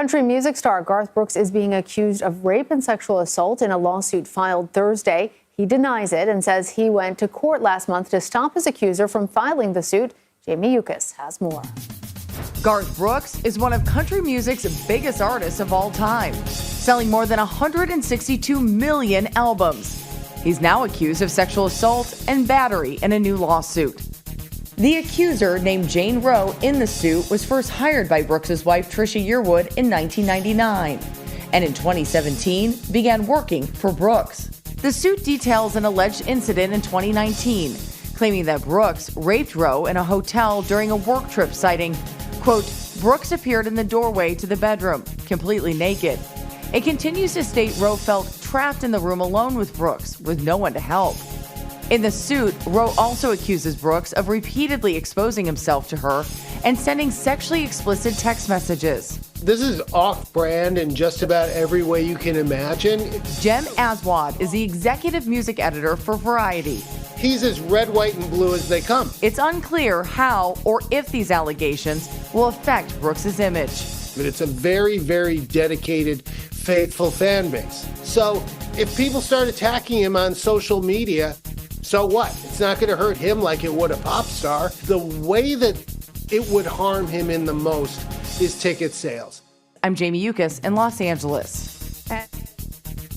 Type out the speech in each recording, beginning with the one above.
Country music star Garth Brooks is being accused of rape and sexual assault in a lawsuit filed Thursday. He denies it and says he went to court last month to stop his accuser from filing the suit. Jamie Yukas has more. Garth Brooks is one of country music's biggest artists of all time, selling more than 162 million albums. He's now accused of sexual assault and battery in a new lawsuit. The accuser, named Jane Roe in the suit, was first hired by Brooks' wife Trisha Yearwood in 1999, and in 2017 began working for Brooks. The suit details an alleged incident in 2019, claiming that Brooks raped Roe in a hotel during a work trip, citing, quote, Brooks appeared in the doorway to the bedroom, completely naked. It continues to state Roe felt trapped in the room alone with Brooks, with no one to help. In the suit, Roe also accuses Brooks of repeatedly exposing himself to her and sending sexually explicit text messages. This is off-brand in just about every way you can imagine. Jem Aswad is the executive music editor for Variety. He's as red, white, and blue as they come. It's unclear how or if these allegations will affect Brooks' image. But it's a very, very dedicated, faithful fan base. So if people start attacking him on social media, so what? It's not going to hurt him like it would a pop star. The way that it would harm him in the most is ticket sales. I'm Jamie Yukas in Los Angeles.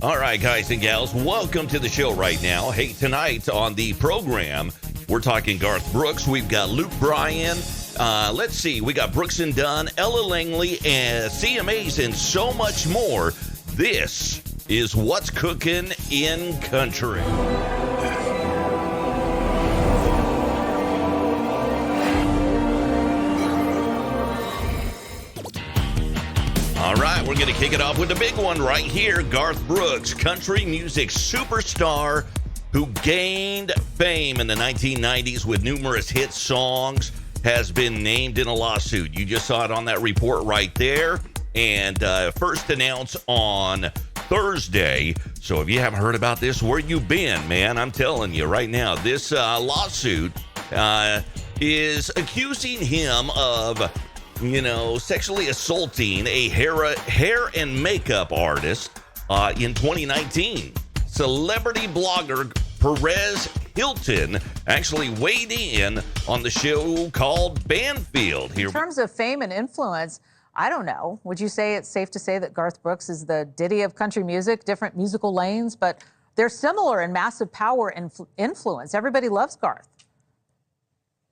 All right, guys and gals, welcome to the show right now. Hey, tonight on the program, we're talking Garth Brooks. We've got Luke Bryan. Let's see, we got Brooks and Dunn, Ella Langley, and CMAs, and so much more. This is What's Cookin' in Country. All right, we're going to kick it off with the big one right here. Garth Brooks, country music superstar who gained fame in the 1990s with numerous hit songs, has been named in a lawsuit. You just saw it on that report right there. And first announced on Thursday. So if you haven't heard about this, where you been, man? I'm telling you right now, this lawsuit is accusing him of sexually assaulting a hair and makeup artist in 2019. Celebrity blogger Perez Hilton actually weighed in on the show called Banfield. In terms of fame and influence, I don't know. Would you say it's safe to say that Garth Brooks is the Diddy of country music, different musical lanes, but they're similar in massive power and influence? Everybody loves Garth.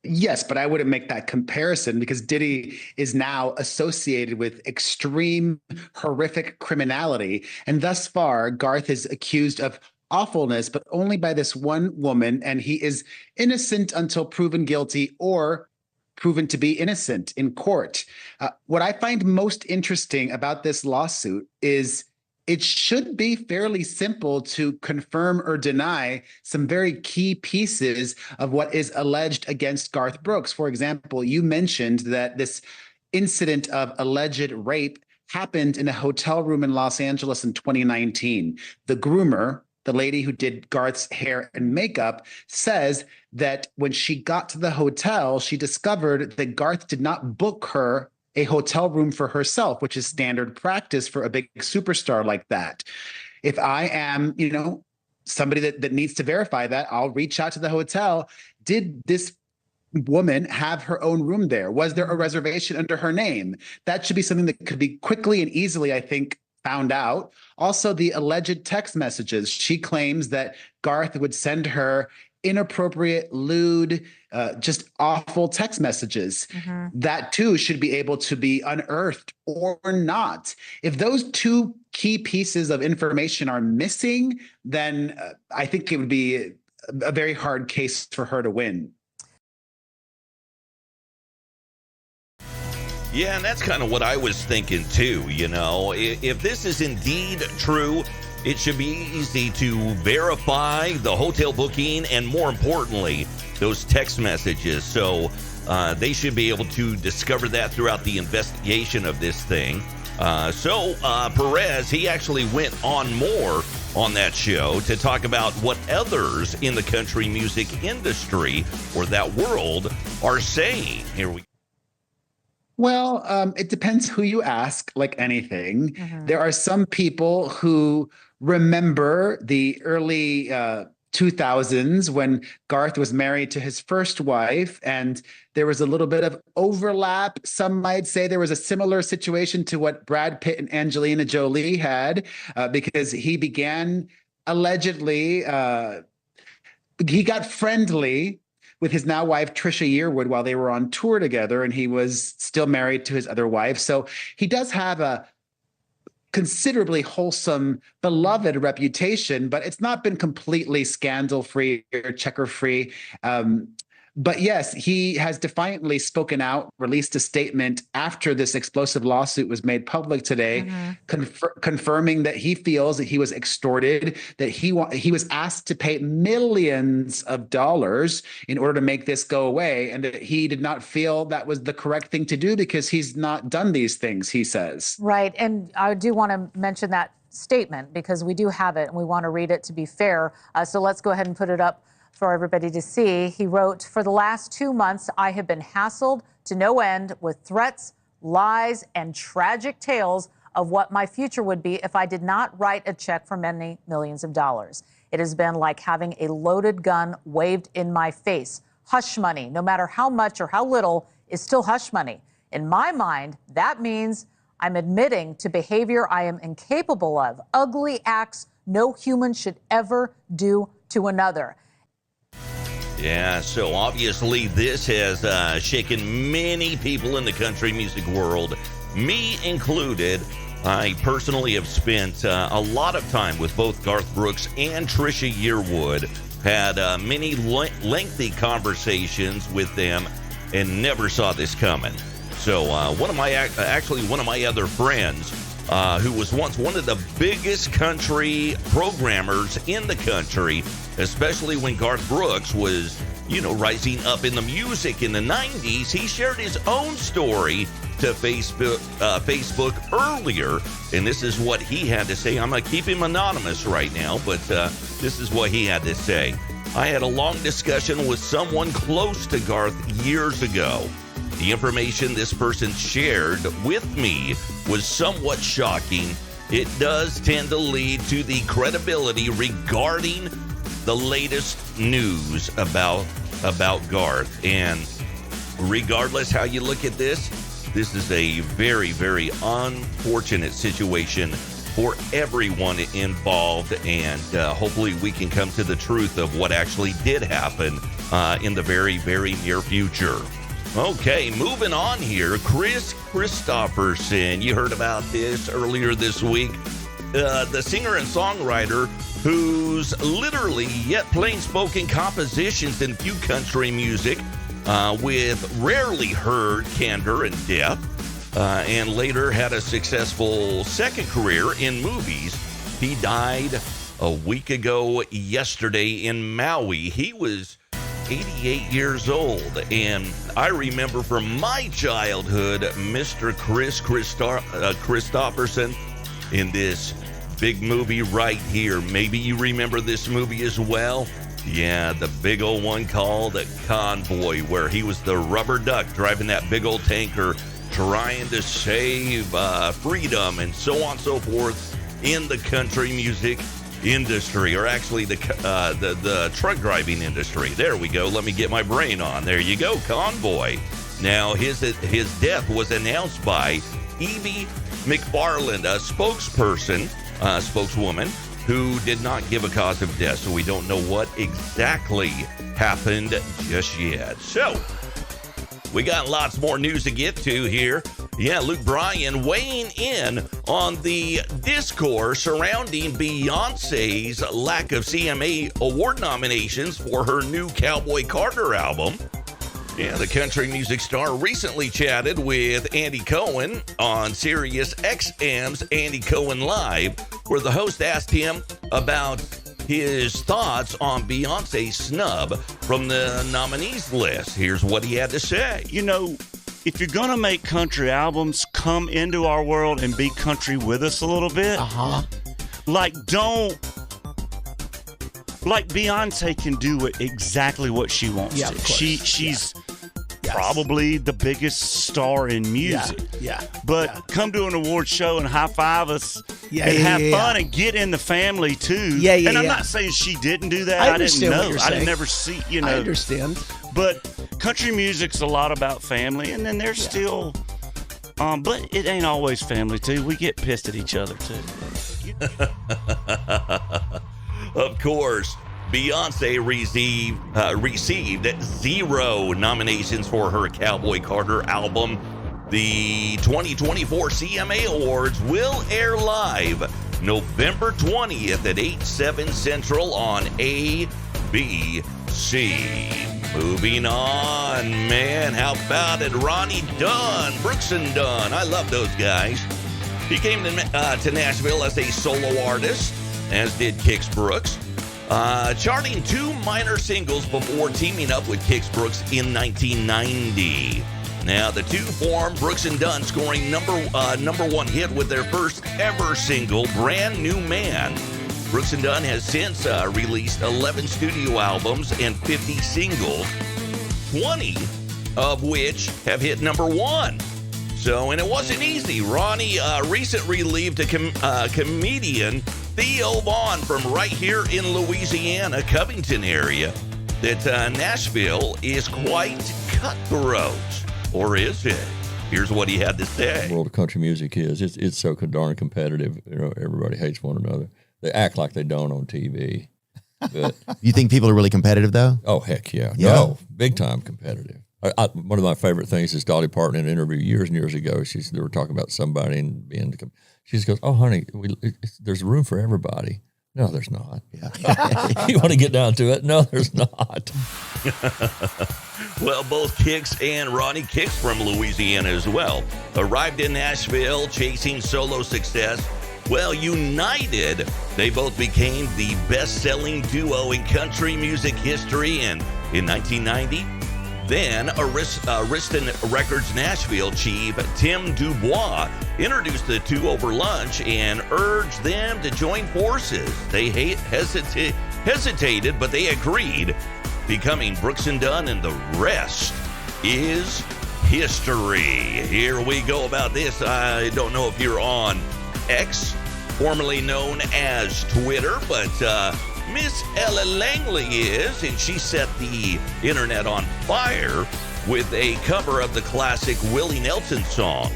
Yes, but I wouldn't make that comparison because Diddy is now associated with extreme, horrific criminality. And thus far, Garth is accused of awfulness, but only by this one woman. And he is innocent until proven guilty or proven to be innocent in court. What I find most interesting about this lawsuit is it should be fairly simple to confirm or deny some very key pieces of what is alleged against Garth Brooks. For example, you mentioned that this incident of alleged rape happened in a hotel room in Los Angeles in 2019. The groomer, the lady who did Garth's hair and makeup, says that when she got to the hotel, she discovered that Garth did not book her a hotel room for herself, which is standard practice for a big superstar like that. If I am, somebody that needs to verify that, I'll reach out to the hotel. Did this woman have her own room there? Was there a reservation under her name? That should be something that could be quickly and easily, I think, found out. Also, the alleged text messages. She claims that Garth would send her inappropriate, lewd, just awful text messages. Mm-hmm. That too should be able to be unearthed or not. If those two key pieces of information are missing, then I think it would be a very hard case for her to win. Yeah, and that's kind of what I was thinking too, If this is indeed true, it should be easy to verify the hotel booking and, more importantly, those text messages. So they should be able to discover that throughout the investigation of this thing. So Perez, he actually went on more on that show to talk about what others in the country music industry or that world are saying. Here we go. Well, it depends who you ask, like anything. There are some people who remember the early 2000s when Garth was married to his first wife, and there was a little bit of overlap. Some might say there was a similar situation to what Brad Pitt and Angelina Jolie had, because he began allegedly, he got friendly with his now wife, Trisha Yearwood, while they were on tour together, and he was still married to his other wife. So he does have a considerably wholesome, beloved reputation, but it's not been completely scandal-free or checker-free. But yes, he has defiantly spoken out, released a statement after this explosive lawsuit was made public today, confirming that he feels that he was extorted, that he was asked to pay millions of dollars in order to make this go away, and that he did not feel that was the correct thing to do because he's not done these things, he says. Right. And I do want to mention that statement because we do have it and we want to read it to be fair. So let's go ahead and put it up for everybody to see. He wrote, "For the last 2 months, I have been hassled to no end with threats, lies, and tragic tales of what my future would be if I did not write a check for many millions of dollars. It has been like having a loaded gun waved in my face. Hush money, no matter how much or how little, is still hush money. In my mind, that means I'm admitting to behavior I am incapable of, ugly acts no human should ever do to another." Yeah, so obviously this has shaken many people in the country music world, me included. I personally have spent a lot of time with both Garth Brooks and Trisha Yearwood, had many lengthy conversations with them, and never saw this coming. So one of my other friends, who was once one of the biggest country programmers in the country, especially when Garth Brooks was, rising up in the music in the 90s, he shared his own story to Facebook earlier, and this is what he had to say. I'm going to keep him anonymous right now, but this is what he had to say. "I had a long discussion with someone close to Garth years ago. The information this person shared with me was somewhat shocking. It does tend to lead to the credibility regarding the latest news about Garth. And regardless how you look at this is a very, very unfortunate situation for everyone involved. And hopefully we can come to the truth of what actually did happen in the very, very near future." Okay, moving on here. Kris Kristofferson, you heard about this earlier this week. The singer and songwriter who's literally yet plain-spoken compositions in few country music with rarely heard candor and depth, and later had a successful second career in movies. He died a week ago yesterday in Maui. He was 88 years old, and I remember from my childhood Mr. Kris Kristofferson in this big movie right here. Maybe you remember this movie as well. Yeah, the big old one called Convoy, where he was the rubber duck driving that big old tanker, trying to save freedom and so on and so forth in the country music industry, or actually the truck driving industry. There we go. Let me get my brain on. There you go, Convoy. Now, his death was announced by Evie McFarland, a spokeswoman, who did not give a cause of death, so we don't know what exactly happened just yet. So, we got lots more news to get to here. Yeah, Luke Bryan weighing in on the discourse surrounding Beyonce's lack of CMA award nominations for her new Cowboy Carter album. Yeah, the country music star recently chatted with Andy Cohen on Sirius XM's Andy Cohen Live, where the host asked him about his thoughts on Beyonce's snub from the nominees list. Here's what he had to say. If you're going to make country albums, come into our world and be country with us a little bit. Like Beyonce can do exactly what she wants to. probably the biggest star in music. But come to an award show and high five us and have fun and get in the family too. And I'm not saying she didn't do that. I didn't know. I didn't never see, I understand. But country music's a lot about family, and then there's still, but it ain't always family too. We get pissed at each other too. Of course, Beyonce received 0 nominations for her Cowboy Carter album. The 2024 CMA Awards will air live November 20th at 8/7 Central on ABC. Moving on, man, how about it? Ronnie Dunn, Brooks and Dunn. I love those guys. He came to Nashville as a solo artist, as did Kix Brooks, charting 2 minor singles before teaming up with Kix Brooks in 1990. Now, the two formed Brooks and Dunn, scoring number 1 hit with their first ever single, Brand New Man. Brooks and Dunn has since released 11 studio albums and 50 singles, 20 of which have hit number 1. So, and it wasn't easy. Ronnie recently relieved a comedian, Theo Vaughn, from right here in Louisiana, Covington area, that Nashville is quite cutthroat. Or is it? Here's what he had to say. The world of country music it's so darn competitive. Everybody hates one another. They act like they don't on TV. But you think people are really competitive, though? Oh, heck yeah. No, big time competitive. One of my favorite things is Dolly Parton in an interview years and years ago. They were talking about somebody and being. She just goes, "Oh, honey, there's room for everybody." No, there's not. Yeah. You want to get down to it? No, there's not. Well, both Kix and Ronnie, Kix from Louisiana as well, arrived in Nashville chasing solo success. Well, united, they both became the best-selling duo in country music history. And in 1990, then Ariston Records Nashville chief Tim Dubois introduced the two over lunch and urged them to join forces. They hesitated, but they agreed, becoming Brooks and Dunn, and the rest is history. Here we go about this. I don't know if you're on X, formerly known as Twitter, but Miss Ella Langley is, and she set the internet on fire with a cover of the classic Willie Nelson song.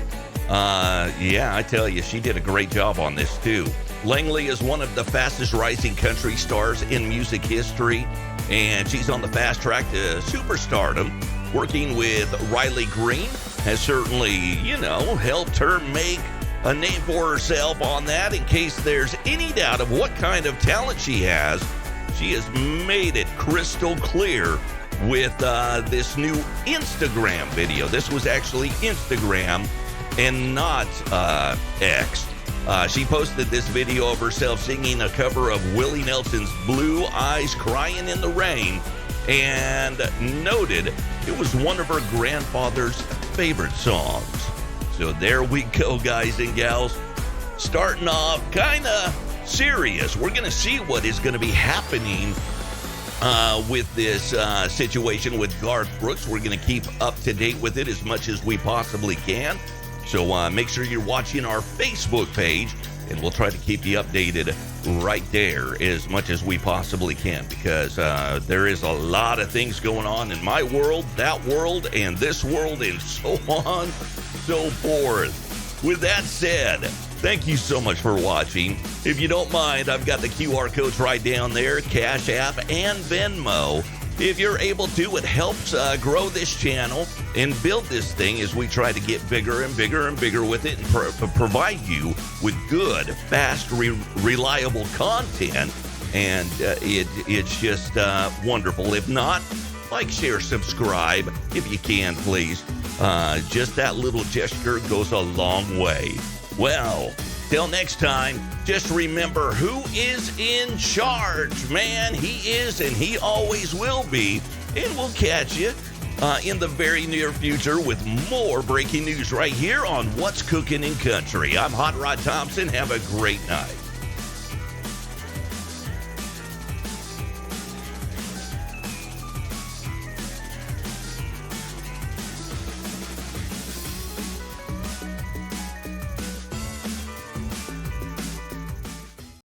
I tell you, she did a great job on this too. Langley is one of the fastest rising country stars in music history, and she's on the fast track to superstardom. Working with Riley Green has certainly, helped her make a name for herself on that. In case there's any doubt of what kind of talent she has made it crystal clear with this new Instagram video. This was actually Instagram and not X. She posted this video of herself singing a cover of Willie Nelson's Blue Eyes Crying in the Rain, and noted it was one of her grandfather's favorite songs. So there we go, guys and gals. Starting off kind of serious. We're going to see what is going to be happening with this situation with Garth Brooks. We're going to keep up to date with it as much as we possibly can. So make sure you're watching our Facebook page, and we'll try to keep you updated right there as much as we possibly can, because there is a lot of things going on in my world, that world, and this world, and so on, so forth. With that said, thank you so much for watching. If you don't mind, I've got the QR codes right down there, Cash App and Venmo. If you're able to, it helps grow this channel and build this thing as we try to get bigger and bigger and bigger with it, and provide you with good, fast, reliable content. And it's just wonderful. If not, like, share, subscribe, if you can, please. Just that little gesture goes a long way. Well, till next time, just remember who is in charge, man. He is, and he always will be. And we'll catch you in the very near future with more breaking news right here on What's Cooking in Country. I'm Hot Rod Thompson. Have a great night.